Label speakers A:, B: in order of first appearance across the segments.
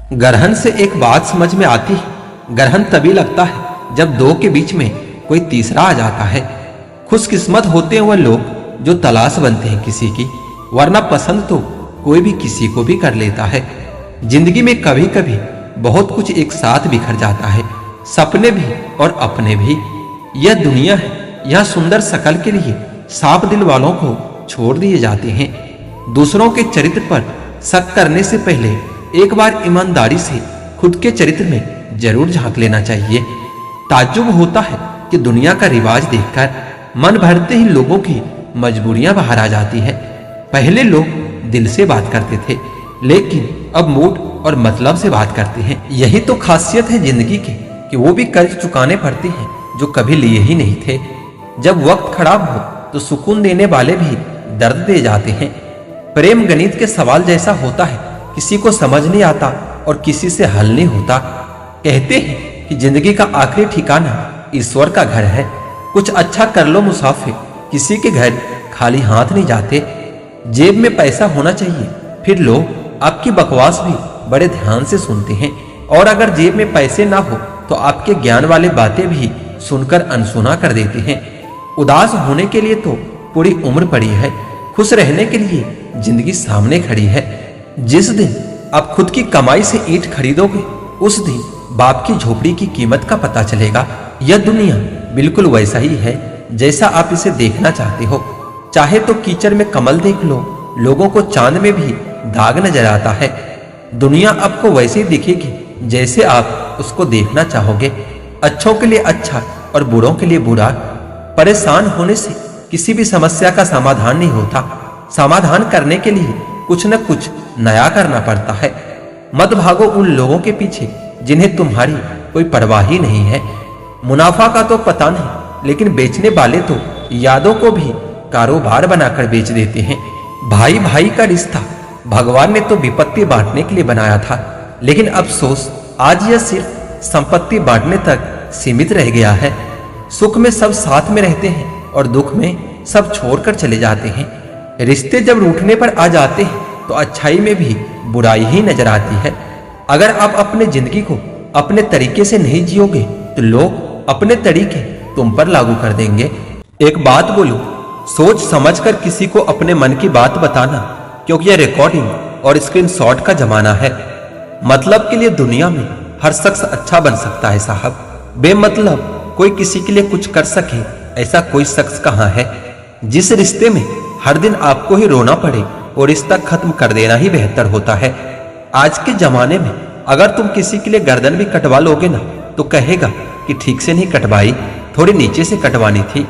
A: ग्रहण से एक बात समझ में आती है। ग्रहण तभी लगता है जब दो के बीच में कोई तीसरा आ जाता है। खुशकिस्मत होते हैं वह लोग जो तलाश बनते हैं किसी की, वरना पसंद तो कोई भी किसी को भी कर लेता है। जिंदगी में कभी कभी बहुत कुछ एक साथ बिखर जाता है, सपने भी और अपने भी। यह दुनिया है, यह सुंदर शकल के लिए साफ दिल वालों को छोड़ दिए जाते हैं। दूसरों के चरित्र पर शक करने से पहले एक बार ईमानदारी से खुद के चरित्र में जरूर झांक लेना चाहिए। ताज्जुब होता है कि दुनिया का रिवाज देखकर मन भरते ही लोगों की मजबूरियां बाहर आ जाती है। पहले लोग दिल से बात करते थे, लेकिन अब मूड और मतलब से बात करते हैं। यही तो खासियत है जिंदगी की कि वो भी कर्ज चुकाने पड़ते हैं जो कभी लिए ही नहीं थे। जब वक्त खराब हो तो सुकून देने वाले भी दर्द दे जाते हैं। प्रेम गणित के सवाल जैसा होता है, किसी को समझ नहीं आता और किसी से हल नहीं होता। कहते हैं कि जिंदगी का आखिरी ठिकाना ईश्वर का घर है। कुछ अच्छा कर लो मुसाफिर, किसी के घर खाली हाथ नहीं जाते। जेब में पैसा होना चाहिए, फिर लोग आपकी बकवास भी बड़े ध्यान से सुनते हैं। और अगर जेब में पैसे ना हो तो आपके ज्ञान वाले बातें भी सुनकर अनसुना कर देते हैं। उदास होने के लिए तो पूरी उम्र पड़ी है, खुश रहने के लिए जिंदगी सामने खड़ी है। जिस दिन आप खुद की कमाई से ईंट खरीदोगे, उस दिन बाप की झोपड़ी की कीमत का पता चलेगा। यह दुनिया बिल्कुल वैसा ही है जैसा आप इसे देखना चाहते हो। चाहे तो कीचड़ में कमल देख लो, लोगों को चांद में भी दाग नजर आता है। दुनिया आपको वैसे ही दिखेगी जैसे आप उसको देखना चाहोगे। अच्छों के लिए अच्छा और बुरों के लिए बुरा। परेशान होने से किसी भी समस्या का समाधान नहीं होता। समाधान करने के लिए कुछ न कुछ नया करना पड़ता है। मत भागो उन लोगों के पीछे जिन्हें तुम्हारी कोई परवाह ही नहीं है। मुनाफा का तो पता नहीं, लेकिन बेचने वाले तो यादों को भी कारोबार बनाकर बेच देते हैं। भाई भाई का रिश्ता भगवान ने तो विपत्ति बांटने के लिए बनाया था, लेकिन अफसोस आज यह सिर्फ संपत्ति बांटने तक सीमित रह गया है। सुख में सब साथ में रहते हैं और दुख में सब छोड़कर चले जाते हैं। रिश्ते जब रूठने पर आ जाते हैं तो अच्छाई में भी बुराई ही नजर आती है। अगर आप अपने जिंदगी को अपने तरीके से नहीं जियोगे तो लोग अपने तरीके तुम पर लागू कर देंगे। एक बात बोलूं, सोच समझकर किसी को अपने मन की बात बताना, क्योंकि यह रिकॉर्डिंग और स्क्रीनशॉट का जमाना है। मतलब के लिए दुनिया में हर शख्स अच्छा बन सकता है साहब। बेमतलब कोई किसी के लिए कुछ कर सके ऐसा कोई शख्स कहाँ है। जिस रिश्ते में हर दिन आपको ही रोना पड़े वो रिश्ता खत्म कर देना ही बेहतर होता है। आज के जमाने में अगर तुम किसी के लिए गर्दन भी कटवा लोगे ना तो कहेगा कि ठीक से नहीं कटवाई, थोड़ी नीचे से कटवानी थी।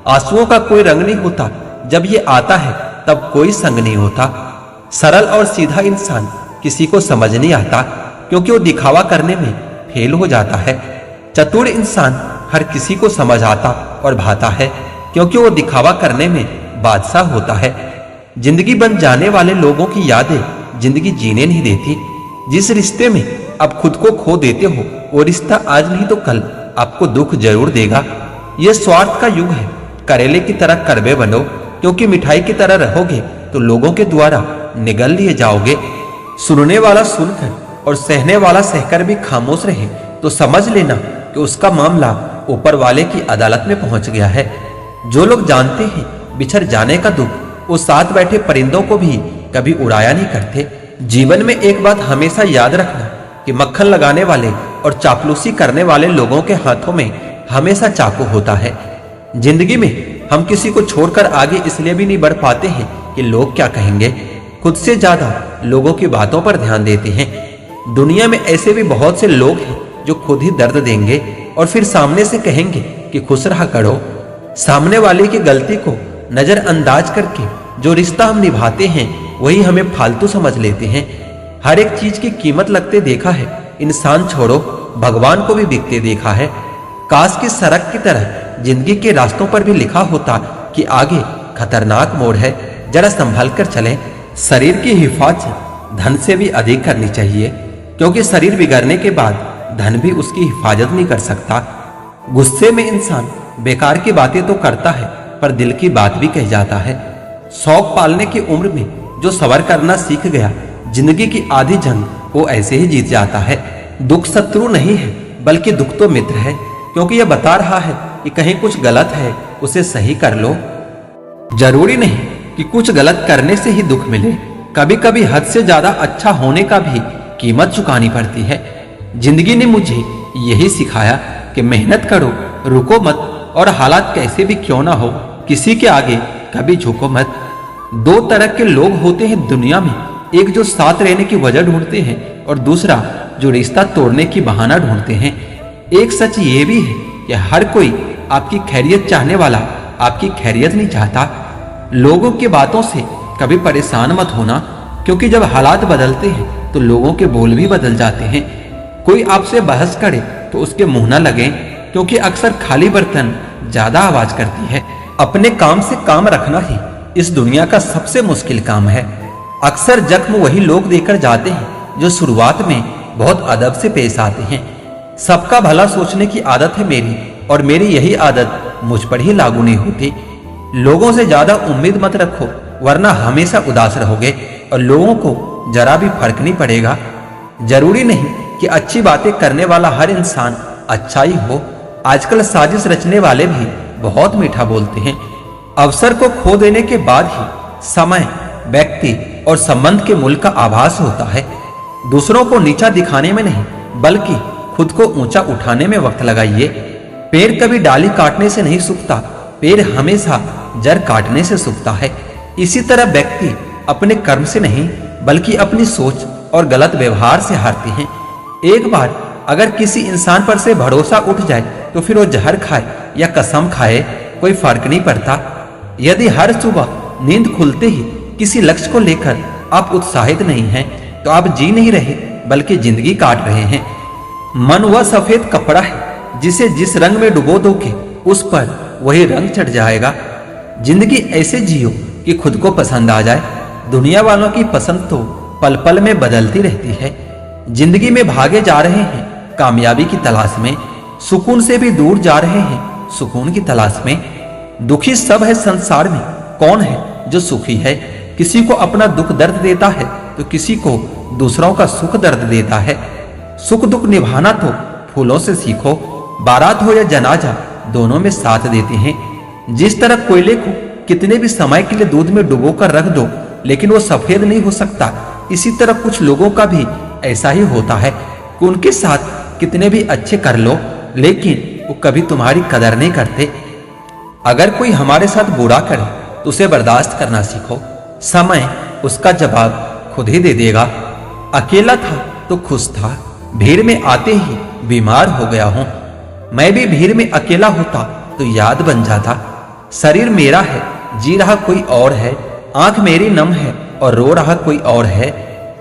A: आंसुओं का कोई रंग नहीं होता, जब ये आता है तब कोई संग नहीं होता। सरल और सीधा इंसान किसी को समझ नहीं आता, क्योंकि वो दिखावा करने में फेल हो जाता है। चतुर इंसान हर किसी को समझ आता और भाता है, क्योंकि वो दिखावा करने में बादशाह होता है। जिंदगी बन जाने वाले लोगों की यादें जिंदगी जीने नहीं देती। जिस रिश्ते में आप खुद को खो देते हो वो रिश्ता आज नहीं तो कल आपको दुख जरूर देगा। यह स्वार्थ का युग है। करेले की तरह कड़वे बनो, क्योंकि मिठाई की तरह रहोगे तो लोगों के द्वारा निगल लिए जाओगे। सुनने वाला सुनकर और सहने वाला सहकर भी खामोश रहे तो समझ लेना कि उसका मामला ऊपर वाले की अदालत में पहुंच गया है। जो लोग जानते हैं बिछड़ जाने का दुख, वो साथ बैठे परिंदों को भी कभी उड़ाया नहीं करते। जीवन में एक बात हमेशा याद रखना कि मक्खन लगाने वाले और चापलूसी करने वाले लोगों के हाथों में हमेशा चाकू होता है। जिंदगी में हम किसी को छोड़कर आगे इसलिए भी नहीं बढ़ पाते हैं कि लोग क्या कहेंगे, खुद से ज्यादा लोगों की बातों पर ध्यान देते हैं। दुनिया में ऐसे भी बहुत से लोग हैं जो खुद ही दर्द देंगे और फिर सामने से कहेंगे कि खुश रहा करो। सामने वाले की गलती को नजरअंदाज करके जो रिश्ता हम निभाते हैं वही हमें फालतू समझ लेते हैं। हर एक चीज की कीमत लगते देखा है, इंसान छोड़ो भगवान को भी बिकते देखा है। काश की सड़क की तरह जिंदगी के रास्तों पर भी लिखा होता कि आगे खतरनाक मोड़ है, जरा संभल कर चलें। शरीर की हिफाजत धन से भी अधिक करनी चाहिए, क्योंकि शरीर बिगड़ने के बाद धन भी उसकी हिफाजत नहीं कर सकता। गुस्से में इंसान बेकार की बातें तो करता है पर दिल की बात भी कह जाता है। शौक पालने की उम्र में जो सबर करना सीख गया, जिंदगी की आधी जंग वो ऐसे ही जीत जाता है। दुख शत्रु नहीं है, बल्कि दुख तो मित्र है, क्योंकि यह बता रहा है कि कहीं कुछ गलत है, उसे सही कर लो। जरूरी नहीं कि कुछ गलत करने से ही दुख मिले, कभी कभी हद से ज्यादा अच्छा होने का भी कीमत चुकानी पड़ती है। जिंदगी ने मुझे यही सिखाया कि मेहनत करो, रुको मत, और हालात कैसे भी क्यों ना हो, किसी के आगे कभी झुको मत। दो तरह के लोग होते हैं दुनिया में, एक जो साथ रहने की वजह ढूंढते हैं और दूसरा जो रिश्ता तोड़ने की बहाना ढूंढते हैं। एक सच ये भी है कि हर कोई आपकी खैरियत चाहने वाला आपकी खैरियत नहीं चाहता। लोगों की बातों से कभी परेशान मत होना, क्योंकि जब हालात बदलते हैं तो लोगों के बोल भी बदल जाते हैं। कोई आपसे बहस करे तो उसके मुंह न लगे, क्योंकि अक्सर खाली बर्तन ज्यादा आवाज करती है। अपने काम से काम रखना ही इस दुनिया का सबसे मुश्किल काम है। अक्सर जख्म वही लोग देकर जाते हैं जो शुरुआत में बहुत अदब से पेश आते हैं। सबका भला सोचने की आदत है मेरी, और मेरी यही आदत मुझ पर ही लागू नहीं होती। लोगों से ज्यादा उम्मीद मत रखो, वरना हमेशा उदास रहोगे और लोगों को जरा भी फर्क नहीं पड़ेगा। जरूरी नहीं कि अच्छी बातें करने वाला हर इंसान अच्छा ही हो। आजकल साजिश रचने वाले भी बहुत मीठा बोलते हैं। अवसर को खो देने के बाद ही समय, व्यक्ति और संबंध के मूल्य का आभास होता है। दूसरों को नीचा दिखाने में नहीं, बल्कि खुद को ऊंचा उठाने में वक्त लगाइए। पेड़ कभी डाली काटने से नहीं सूखता, पेड़ हमेशा जड़ काटने से सूखता है। इसी तरह व्यक्ति अपने कर्म से नहीं, बल्कि अपनी सोच और गलत व्यवहार से हारते हैं। एक बार अगर किसी इंसान पर से भरोसा उठ जाए तो फिर वो जहर खाए या कसम खाए, कोई फर्क नहीं पड़ता। यदि हर सुबह नींद खुलते ही किसी लक्ष्य को लेकर आप उत्साहित नहीं हैं, तो आप जी नहीं रहे, बल्कि जिंदगी काट रहे हैं। मन वह सफेद कपड़ा है जिसे जिस रंग में डुबो दोगे उस पर वही रंग चढ़ जाएगा। जिंदगी ऐसे जियो कि खुद को पसंद आ जाए। दुनिया वालों की पसंद तो पल पल में बदलती रहती है। जिंदगी में भागे जा रहे हैं कामयाबी की तलाश में, सुकून से भी दूर जा रहे हैं सुकून की तलाश में। दुखी सब है संसार में, कौन है जो सुखी है? किसी को अपना दुख दर्द देता है तो किसी को दूसरों का सुख दर्द देता है। सुख दुख निभाना तो फूलों से सीखो। बारात हो या जनाजा, दोनों में साथ देते हैं। जिस तरह कोयले को कितने भी समय के लिए दूध में डुबो कर रख दो, लेकिन वो सफेद नहीं हो सकता, इसी तरह कुछ लोगों का भी ऐसा ही होता है कि उनके साथ कितने भी अच्छे कर लो, लेकिन वो कभी तुम्हारी कदर नहीं करते। अगर कोई हमारे साथ बुरा करे तो उसे बर्दाश्त करना सीखो। समय उसका जवाब खुद ही दे देगा। अकेला था तो खुश था, भीड़ में आते ही बीमार हो गया हूं। मैं भी भीड़ में अकेला होता तो याद बन जाता। शरीर मेरा है, जी रहा कोई और है। आंख मेरी नम है और रो रहा कोई और है।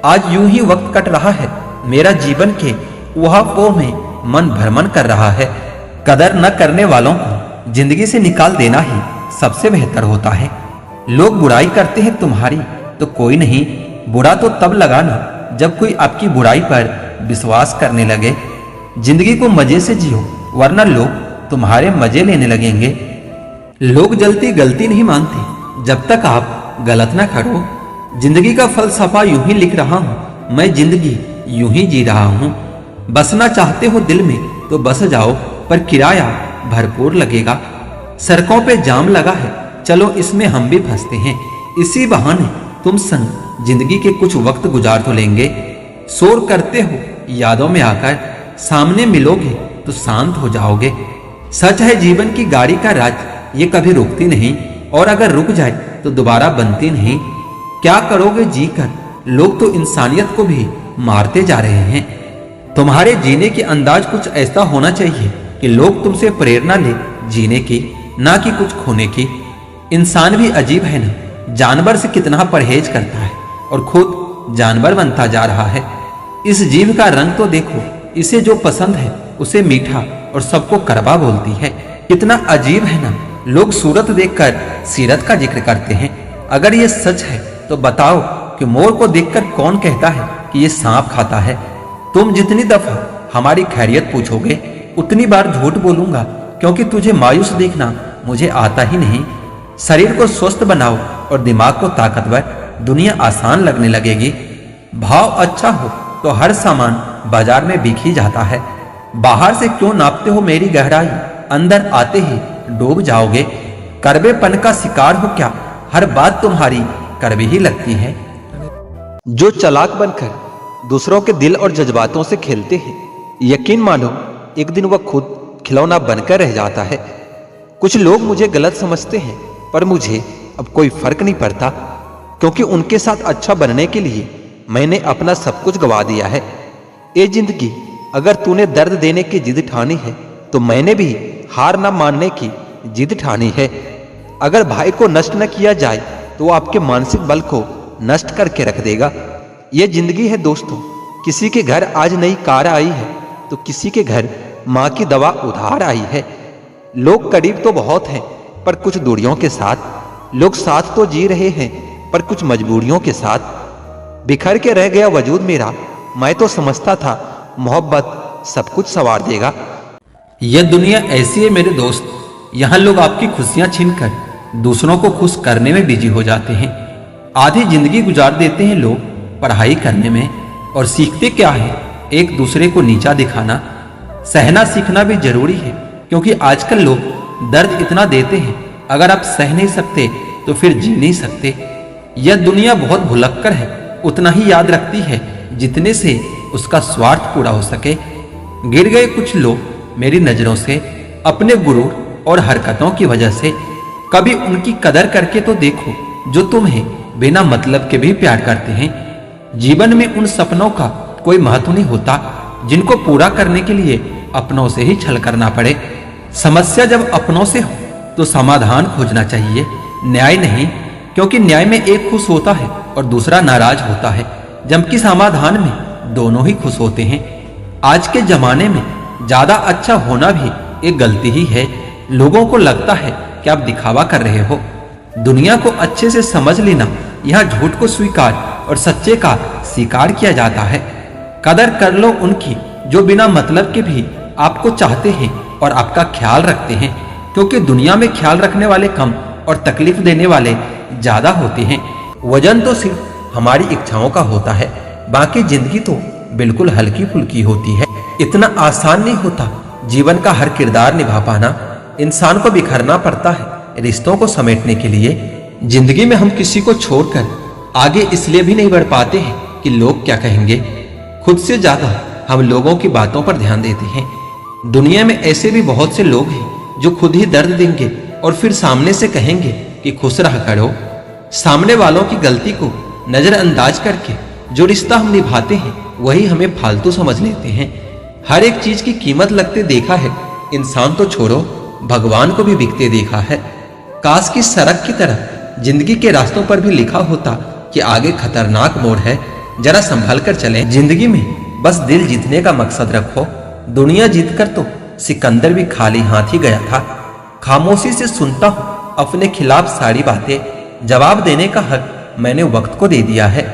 A: आज यूं ही वक्त कट रहा है मेरा जीवन के उहापोह में मन भ्रमण कर रहा है। कदर न करने वालों को जिंदगी से निकाल देना ही सबसे बेहतर होता है। लोग बुराई करते हैं तुम्हारी तो कोई नहीं, बुरा तो तब लगाना जब कोई आपकी बुराई पर विश्वास करने लगे। जिंदगी को मजे से जियो, वरना लोग तुम्हारे मजे लेने लगेंगे। लोग जल्दी गलती नहीं मानते जब तक आप गलत ना करो। जिंदगी का फलसफा यूं ही लिख रहा हूं, मैं जिंदगी यूं ही जी रहा हूं। बसना चाहते हो दिल में तो बस जाओ, पर किराया भरपूर लगेगा। सड़कों पे जाम लगा है, चलो इसमें हम भी फंसते हैं। इसी बहाने तुम संग जिंदगी के कुछ वक्त गुजार तो लेंगे। शोर करते हो यादों में आकर, सामने मिलोगे तो शांत हो जाओगे। सच है जीवन की गाड़ी का राज, ये कभी रुकती नहीं, और अगर रुक जाए तो दोबारा बनती नहीं। क्या करोगे जीकर? लोग तो इंसानियत को भी मारते जा रहे हैं। तुम्हारे जीने के अंदाज कुछ ऐसा होना चाहिए कि लोग तुमसे प्रेरणा ले जीने की, ना कि कुछ खोने की। इंसान भी अजीब है ना, जानवर से कितना परहेज करता है और खुद जानवर बनता जा रहा है। इस जीव का रंग तो देखो, इसे जो पसंद है उसे मीठा और सबको कड़वा बोलती है। कितना अजीब है ना, लोग सूरत देखकर सीरत का जिक्र करते हैं। अगर ये सच है तो बताओ कि मोर को देखकर कौन कहता है कि ये सांप खाता है? तुम जितनी दफा हमारी खैरियत पूछोगे उतनी बार झूठ बोलूंगा, क्योंकि तुझे मायूस देखना मुझे आता ही नहीं। शरीर को स्वस्थ बनाओ और दिमाग को ताकतवर, दुनिया आसान लगने लगेगी। भाव अच्छा हो तो हर सामान बाजार में बिक ही जाता है। बाहर से क्यों नापते हो मेरी गहराई, अंदर आते ही डूब जाओगे। कड़वेपन का शिकार हो क्या, हर बात तुम्हारी कड़वी ही लगती है। जो चालाक बनकर दूसरों के दिल और जज्बातों से खेलते हैं, यकीन मानो एक दिन वह खुद खिलौना बनकर रह जाता है। कुछ लोग मुझे गलत समझते हैं, पर मुझे अब कोई फर्क नहीं पड़ता, क्योंकि उनके साथ अच्छा बनने के लिए मैंने अपना सब कुछ गवा दिया है। ए जिंदगी, अगर तूने दर्द देने की जिद ठानी है तो मैंने भी हार न मानने की जिद ठानी है। अगर भाई को नष्ट न किया जाए तो वो आपके मानसिक बल को नष्ट करके रख देगा। यह जिंदगी है दोस्तों, किसी के घर आज नई कार आई है तो किसी के घर माँ की दवा उधार आई है। लोग करीब तो बहुत हैं, पर कुछ दूरियों के साथ। लोग साथ तो जी रहे हैं, पर कुछ मजबूरियों के साथ। बिखर के रह गया वजूद मेरा, मैं तो समझता था मोहब्बत सब कुछ संवार देगा। यह दुनिया ऐसी है मेरे दोस्त, यहाँ लोग आपकी खुशियां छीनकर दूसरों को खुश करने में बिजी हो जाते हैं। आधी जिंदगी गुजार देते हैं लोग पढ़ाई करने में, और सीखते क्या है, एक दूसरे को नीचा दिखाना। सहना सीखना भी जरूरी है, क्योंकि आजकल लोग दर्द इतना देते हैं, अगर आप सह नहीं सकते तो फिर जी नहीं सकते। यह दुनिया बहुत भुलक्कड़ है, उतना ही याद रखती है जितने से उसका स्वार्थ पूरा हो सके। गिर गए कुछ लोग मेरी नजरों से अपने गुरूर और हरकतों की वजह से। कभी उनकी कदर करके तो देखो जो तुम्हें बिना मतलब के भी प्यार करते हैं। जीवन में उन सपनों का कोई महत्व नहीं होता जिनको पूरा करने के लिए अपनों से ही छल करना पड़े। समस्या जब अपनों से हो तो समाधान खोजना चाहिए, न्याय नहीं, क्योंकि न्याय में एक खुश होता है और दूसरा नाराज होता है, जबकि समाधान में दोनों ही खुश होते हैं। आज के जमाने में ज्यादा अच्छा होना भी एक गलती ही है। लोगों को लगता है कि आप दिखावा कर रहे हो। दुनिया को अच्छे से समझ लेना, यहाँ झूठ को स्वीकार और सच्चे का स्वीकार किया जाता है। कदर कर लो उनकी जो बिना मतलब के भी आपको चाहते हैं और आपका ख्याल रखते हैं, क्योंकि दुनिया में ख्याल रखने वाले कम और तकलीफ देने वाले ज्यादा होते हैं। वजन तो सिर्फ हमारी इच्छाओं का होता है, बाकी जिंदगी तो बिल्कुल हल्की फुल्की होती है। इतना आसान नहीं होता जीवन का हर किरदार निभा पाना। इंसान को बिखरना पड़ता है रिश्तों को समेटने के लिए। जिंदगी में हम किसी को छोड़कर आगे इसलिए भी नहीं बढ़ पाते हैं कि लोग क्या कहेंगे, खुद से ज्यादा हम लोगों की बातों पर ध्यान देते हैं। दुनिया में ऐसे भी बहुत से लोग हैं जो खुद ही दर्द देंगे और फिर सामने से कहेंगे कि खुश रहा करो। सामने वालों की गलती को नजरअंदाज करके जो रिश्ता हम निभाते हैं वही हमें फालतू समझ लेते हैं। हर एक चीज की कीमत लगते देखा है, इंसान तो छोड़ो भगवान को भी बिकते देखा है। काश की सड़क की तरह जिंदगी के रास्तों पर भी लिखा होता कि आगे खतरनाक मोड़ है, जरा संभल कर चले। जिंदगी में बस दिल जीतने का मकसद रखो। दुनिया जीतकर तो सिकंदर भी खाली हाथ ही गया था। खामोशी से सुनता हूं अपने खिलाफ सारी बातें, जवाब देने का हक मैंने वक्त को दे दिया है।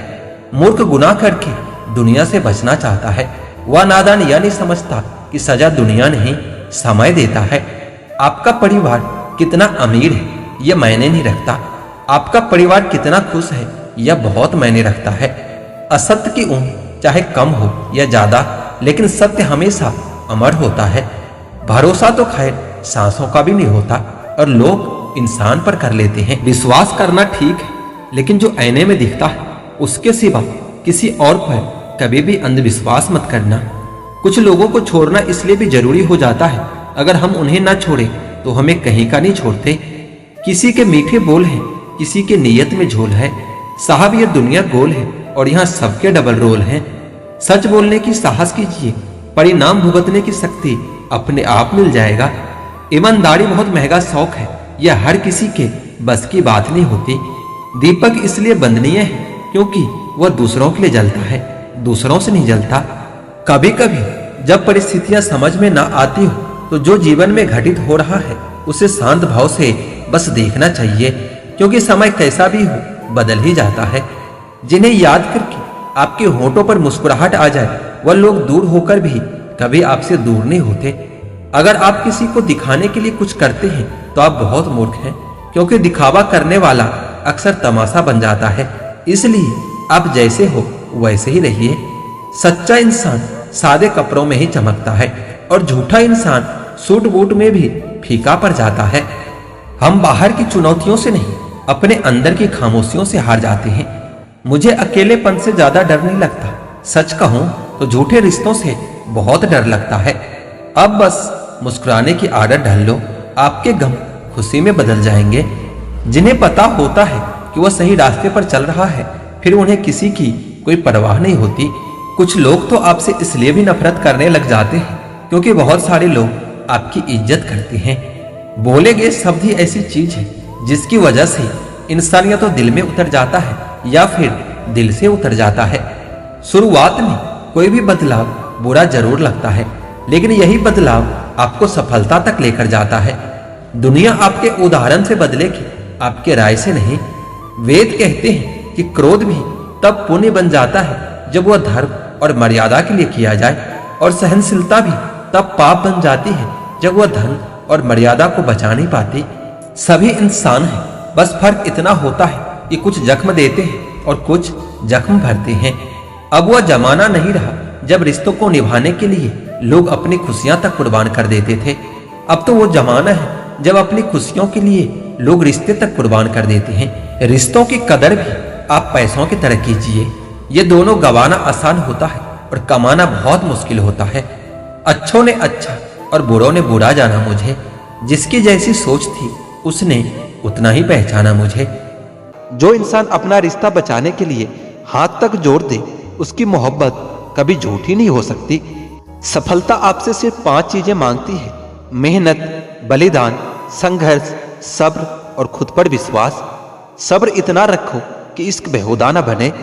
A: मूर्ख गुनाह करके दुनिया से बचना चाहता है, वह नादान यह नहीं समझता कि सजा दुनिया नहीं समय देता है। आपका परिवार कितना अमीर है यह मायने नहीं रखता, आपका परिवार कितना खुश है यह बहुत मायने रखता है। असत्य की उम्र चाहे कम हो या ज्यादा, लेकिन सत्य हमेशा अमर होता है। भरोसा तो खैर सांसों का भी नहीं होता और लोग इंसान पर कर लेते हैं। विश्वास करना ठीक है, लेकिन जो आईने में दिखता है उसके सिवा किसी और पर कभी भी अंधविश्वास मत करना। कुछ लोगों को छोड़ना इसलिए भी जरूरी हो जाता है, अगर हम उन्हें ना छोड़े तो हमें कहीं का नहीं छोड़ते। किसी के मीठे बोल हैं, किसी के नीयत में झोल है। साहब ये दुनिया गोल है और यहाँ सबके डबल रोल हैं। सच बोलने की साहस कीजिए, परिणाम भुगतने की शक्ति अपने आप मिल जाएगा। ईमानदारी बहुत महंगा शौक है, यह हर किसी के बस की बात नहीं होती। दीपक इसलिए बंदनीय है क्योंकि वह दूसरों के लिए जलता है, दूसरों से नहीं जलता। कभी कभी जब परिस्थितियां समझ में ना आती हो तो जो जीवन में घटित हो रहा है उसे शांत भाव से बस देखना चाहिए, क्योंकि समय कैसा भी हो बदल ही जाता है। जिन्हें याद करके आपके होठों पर मुस्कुराहट आ जाए वह लोग दूर होकर भी कभी आपसे दूर नहीं होते। अगर आप किसी को दिखाने के लिए कुछ करते हैं तो आप बहुत मूर्ख हैं, क्योंकि दिखावा करने वाला अक्सर तमाशा बन जाता है। इसलिए आप जैसे हो वैसे ही रहिए। सच्चा इंसान सादे कपड़ों में ही चमकता है और झूठा इंसान सूट बूट में भी फीका पड़ जाता है। हम बाहर की चुनौतियों से नहीं, अपने अंदर की खामोशियों से हार जाते हैं। मुझे अकेलेपन से ज्यादा डर नहीं लगता, सच कहूं तो झूठे रिश्तों से बहुत डर लगता है। अब बस मुस्कुराने की आदत ढाल लो, आपके गम खुशी में बदल जाएंगे। जिन्हें पता होता है कि वह सही रास्ते पर चल रहा है, फिर उन्हें किसी की कोई परवाह नहीं होती। कुछ लोग तो आपसे इसलिए भी नफरत करने लग जाते हैं क्योंकि बहुत सारे लोग आपकी इज्जत करते हैं। बोले गए शब्द ही ऐसी चीज है जिसकी वजह से इंसान या तो दिल में उतर जाता है या फिर दिल से उतर जाता है। शुरुआत में कोई भी बदलाव बुरा जरूर लगता है, लेकिन यही बदलाव आपको सफलता तक लेकर जाता है। दुनिया आपके उदाहरण से बदलेगी, आपके राय से नहीं। वेद कहते हैं कि क्रोध भी तब पुण्य बन जाता है जब वह धर्म और मर्यादा के लिए किया जाए, और सहनशीलता भी तब पाप बन जाती है जब वह धन और मर्यादा को बचा नहीं पाती। सभी इंसान हैं, बस फर्क इतना होता है कि कुछ जख्म देते हैं और कुछ जख्म भरते हैं। अब वह जमाना नहीं रहा जब रिश्तों को निभाने के लिए लोग अपनी खुशियां तक कुर्बान कर देते थे। अब तो वो जमाना है जब अपनी खुशियों के लिए लोग रिश्ते तक कुर्बान कर देते हैं। रिश्तों की कदर भी आप पैसों की तरह कीजिए। ये दोनों गंवाना आसान होता है और कमाना बहुत मुश्किल होता है। अच्छों ने अच्छा और बुरों ने बुरा जाना मुझे। जिसकी जैसी सोच थी उसने उतना ही पहचाना मुझे। जो इंसान अपना रिश्ता बचाने के लिए हाथ तक जोड़ दे, उसकी मोहब्बत कभी झूठी नहीं हो सकती। सफलता आपसे सिर्फ 5 चीजें मांगती है: मेहनत, बलिदान, संघर्ष, सब्र और खुद पर विश्वास। सब्र इतना रखो कि इश्क बेहुदा न बने,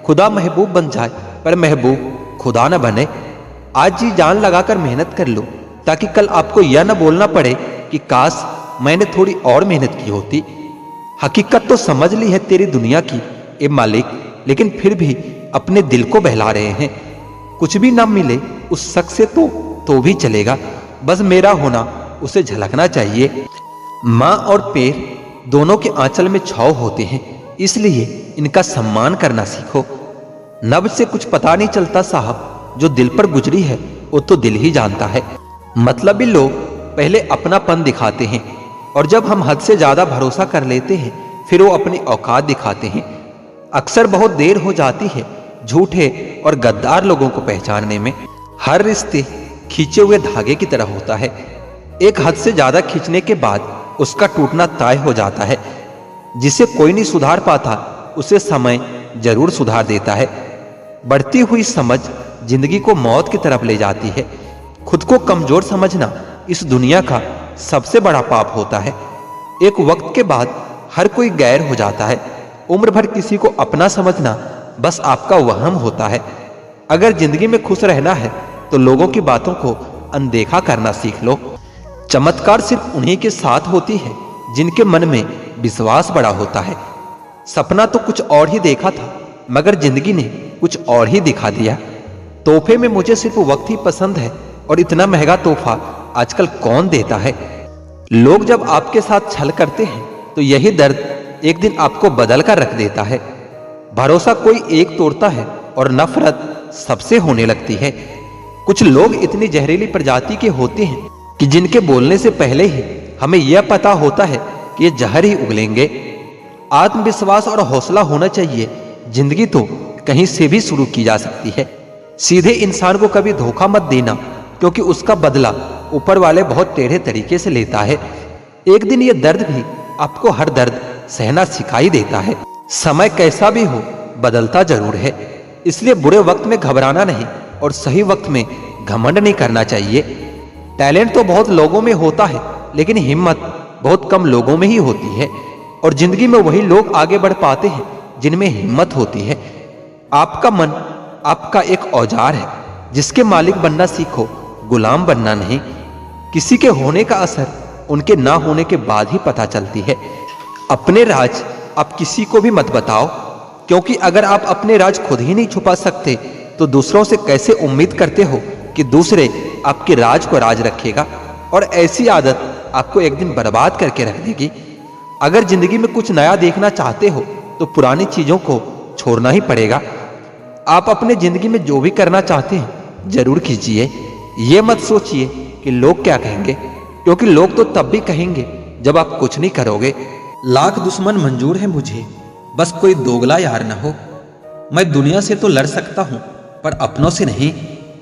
A: खुदा महबूब बन जाए पर महबूब खुदा न बने। आज जी जान लगाकर मेहनत कर लो ताकि कल आपको यह न बोलना पड़े कि काश मैंने थोड़ी और मेहनत की होती। हकीकत तो समझ ली है तेरी दुनिया की ए मालिक, लेकिन फिर भी अपने दिल को बहला रहे हैं। कुछ भी ना मिले उस शख्स से तो भी चलेगा, बस मेरा होना उसे झलकना चाहिए। माँ और पैर दोनों के आंचल में छाव होते हैं, इसलिए इनका सम्मान करना सीखो। नब्ज से कुछ पता नहीं चलता साहब, जो दिल पर गुजरी है वो तो दिल ही जानता है। मतलबी लोग पहले अपनापन दिखाते हैं और जब हम हद से ज्यादा भरोसा कर लेते हैं फिर वो अपनी औकात दिखाते हैं। अक्सर बहुत देर हो जाती है झूठे और गद्दार लोगों को पहचानने में। हर रिश्ते खींचे हुए धागे की तरह होता है, एक हद से ज्यादा खींचने के बाद उसका टूटना तय हो जाता है। जिसे कोई नहीं सुधार पाता उसे समय जरूर सुधार देता है। बढ़ती हुई समझ जिंदगी को मौत की तरफ ले जाती है। खुद को कमजोर समझना इस दुनिया का सबसे बड़ा पाप होता है। एक वक्त के बाद हर कोई गैर हो जाता है। उम्र भर किसी को अपना समझना बस आपका वहम होता है। अगर जिंदगी में खुश रहना है तो लोगों की बातों को अनदेखा करना सीख लो। चमत्कार सिर्फ उन्हीं के साथ होती है जिनके मन में विश्वास बड़ा होता है। सपना तो कुछ और ही देखा था मगर जिंदगी ने कुछ और ही दिखा दिया। तोहफे में मुझे सिर्फ वक्त ही पसंद है और इतना महंगा तोहफा आजकल कौन देता है। लोग जब आपके साथ छल करते हैं तो यही दर्द एक दिन आपको बदल कर रख देता है। भरोसा कोई एक तोड़ता है और नफरत सबसे होने लगती है। कुछ लोग इतनी जहरीली प्रजाति के होते हैं कि जिनके बोलने से पहले ही हमें यह पता होता है कि ये जहर ही उगलेंगे। आत्मविश्वास और हौसला होना चाहिए। जिंदगी तो कहीं से भी शुरू की जा सकती है। सीधे इंसान को कभी धोखा मत देना, क्योंकि उसका बदला ऊपर वाले बहुत टेढ़े तरीके से लेता है। एक दिन ये दर्द भी आपको हर दर्द सहना सिखाई देता है। समय कैसा भी हो बदलता जरूर है, इसलिए बुरे वक्त में घबराना नहीं और सही वक्त में घमंड नहीं करना चाहिए। टैलेंट तो बहुत लोगों में होता है लेकिन हिम्मत बहुत कम लोगों में ही होती है, और जिंदगी में वही लोग आगे बढ़ पाते हैं जिनमें हिम्मत होती है। आपका मन आपका एक औजार है, जिसके मालिक बनना सीखो, गुलाम बनना नहीं। किसी के होने का असर उनके ना होने के बाद ही पता चलती है। अपने राज आप किसी को भी मत बताओ, क्योंकि अगर आप अपने राज खुद ही नहीं छुपा सकते तो दूसरों से कैसे उम्मीद करते हो कि दूसरे आपके राज को राज रखेगा। और ऐसी आदत आपको एक दिन बर्बाद करके रख देगी। अगर जिंदगी में कुछ नया देखना चाहते हो तो पुरानी चीजों को छोड़ना ही पड़ेगा। आप अपने जिंदगी में जो भी करना चाहते हैं जरूर कीजिए। ये मत सोचिए कि लोग क्या कहेंगे, क्योंकि लोग तो तब भी कहेंगे जब आप कुछ नहीं करोगे। लाख दुश्मन मंजूर है मुझे, बस कोई दोगला यार ना हो। मैं दुनिया से तो लड़ सकता हूं पर अपनों से नहीं,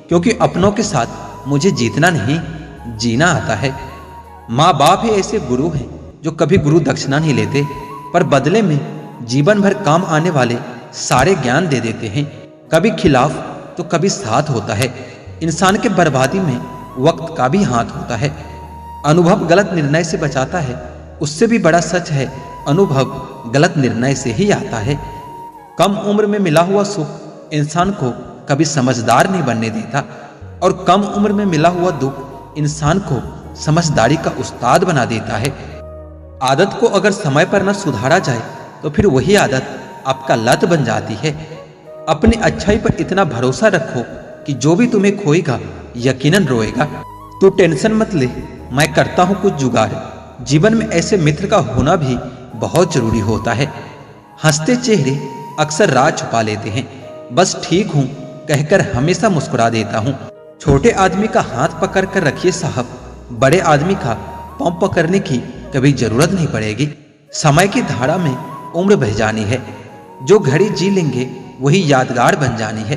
A: क्योंकि अपनों के साथ मुझे जीतना नहीं जीना आता है। माँ बाप ही ऐसे गुरु हैं जो कभी गुरु दक्षिणा नहीं लेते, पर बदले में जीवन भर काम आने वाले सारे ज्ञान दे देते हैं। कभी खिलाफ तो कभी साथ होता है। इंसान के बर्बादी में वक्त का भी हाथ होता है। अनुभव गलत निर्णय से बचाता है, उससे भी बड़ा सच है अनुभव गलत निर्णय से ही आता है। कम उम्र में मिला हुआ सुख इंसान को कभी समझदार नहीं बनने देता, और कम उम्र में मिला हुआ दुख इंसान को समझदारी का उस्ताद बना देता है। आदत को अगर समय पर न सुधारा जाए तो फिर वही आदत आपका लत बन जाती है। अपनी अच्छाई पर इतना भरोसा रखो कि जो भी तुम्हें खोएगा यकीनन रोएगा। तू टेंशन मत ले, मैं करता हूं कुछ जुगाड़। जीवन में ऐसे मित्र का होना भी बहुत जरूरी होता है। हंसते चेहरे अक्सर राज छुपा लेते हैं। बस ठीक हूं कहकर हमेशा मुस्कुरा देता हूं। छोटे आदमी का हाथ पकड़ कर रखिए साहब, बड़े आदमी का पांव पकड़ने की कभी जरूरत नहीं पड़ेगी। समय की धारा में उम्र बह जानी है, जो घड़ी जी लेंगे वही यादगार बन जानी है।